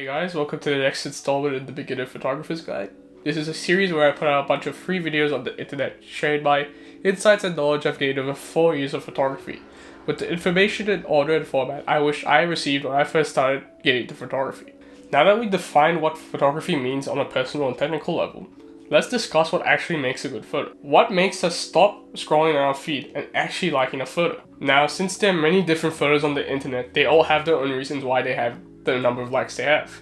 Hey guys, welcome to the next installment in the Beginner Photographer's Guide. This is a series where I put out a bunch of free videos on the internet sharing my insights and knowledge I've gained over 4 years of photography, with the information in order and format I wish I received when I first started getting into photography. Now that we define what photography means on a personal and technical level, let's discuss what actually makes a good photo. What makes us stop scrolling on our feed and actually liking a photo? Now, since there are many different photos on the internet, they all have their own reasons why they have the number of likes they have.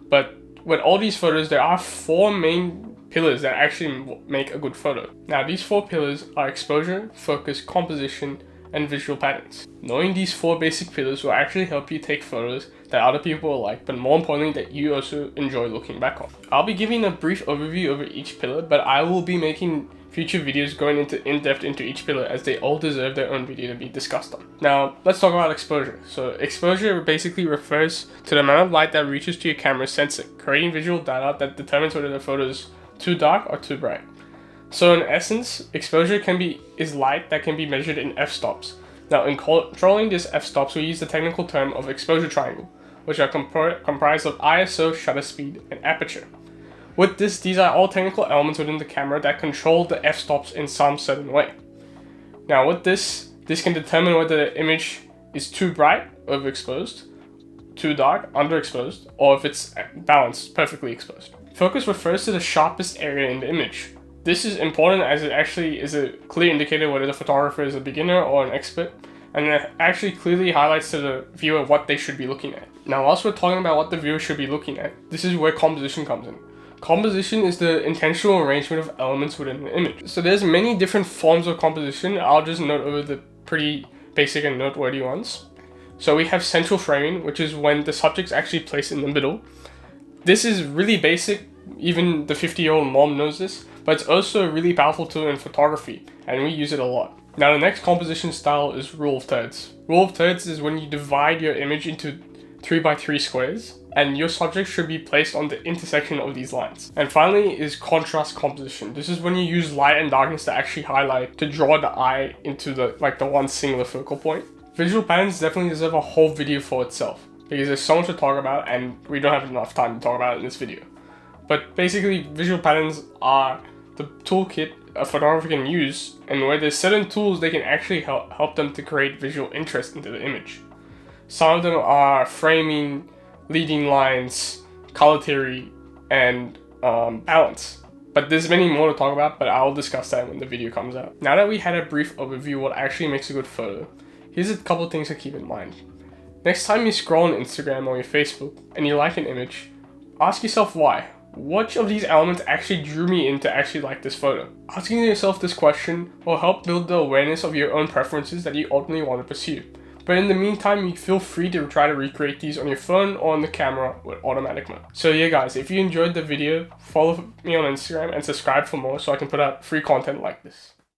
But with all these photos, there are 4 main pillars that actually make a good photo. Now, these 4 pillars are exposure, focus, composition, and visual patterns. Knowing these 4 basic pillars will actually help you take photos that other people will like, but more importantly, that you also enjoy looking back on. I'll be giving a brief overview over each pillar, but I will be making future videos going in-depth into each pillar, as they all deserve their own video to be discussed on. Now, let's talk about exposure. So exposure basically refers to the amount of light that reaches to your camera's sensor, creating visual data that determines whether the photo is too dark or too bright. So in essence, exposure is light that can be measured in f-stops. Now, in controlling this f-stops, we use the technical term of exposure triangle, which are comprised of ISO, shutter speed, and aperture. With this, these are all technical elements within the camera that control the f-stops in some certain way. Now with this can determine whether the image is too bright, overexposed, too dark, underexposed, or if it's balanced, perfectly exposed. Focus refers to the sharpest area in the image. This is important as it actually is a clear indicator whether the photographer is a beginner or an expert, and it actually clearly highlights to the viewer what they should be looking at. Now, whilst we're talking about what the viewer should be looking at, this is where composition comes in. Composition is the intentional arrangement of elements within an image. So there's many different forms of composition. I'll just note over the pretty basic and noteworthy ones. So we have central framing, which is when the subject's actually placed in the middle. This is really basic, even the 50-year-old mom knows this, but it's also a really powerful tool in photography, and we use it a lot. Now, the next composition style is rule of thirds. Rule of thirds is when you divide your image into 3x3 squares, and your subject should be placed on the intersection of these lines. And finally is contrast composition. This is when you use light and darkness to actually highlight, to draw the eye into the one singular focal point. Visual patterns definitely deserve a whole video for itself, because there's so much to talk about and we don't have enough time to talk about it in this video. But basically, visual patterns are the toolkit a photographer can use, and where there's certain tools they can actually help them to create visual interest into the image. Some of them are framing, leading lines, color theory, and balance. But there's many more to talk about, but I'll discuss that when the video comes out. Now that we had a brief overview of what actually makes a good photo, here's a couple things to keep in mind. Next time you scroll on Instagram or your Facebook and you like an image, ask yourself why. Which of these elements actually drew me in to actually like this photo? Asking yourself this question will help build the awareness of your own preferences that you ultimately want to pursue. But in the meantime, you feel free to try to recreate these on your phone or on the camera with automatic mode. So yeah guys, if you enjoyed the video, follow me on Instagram and subscribe for more so I can put out free content like this.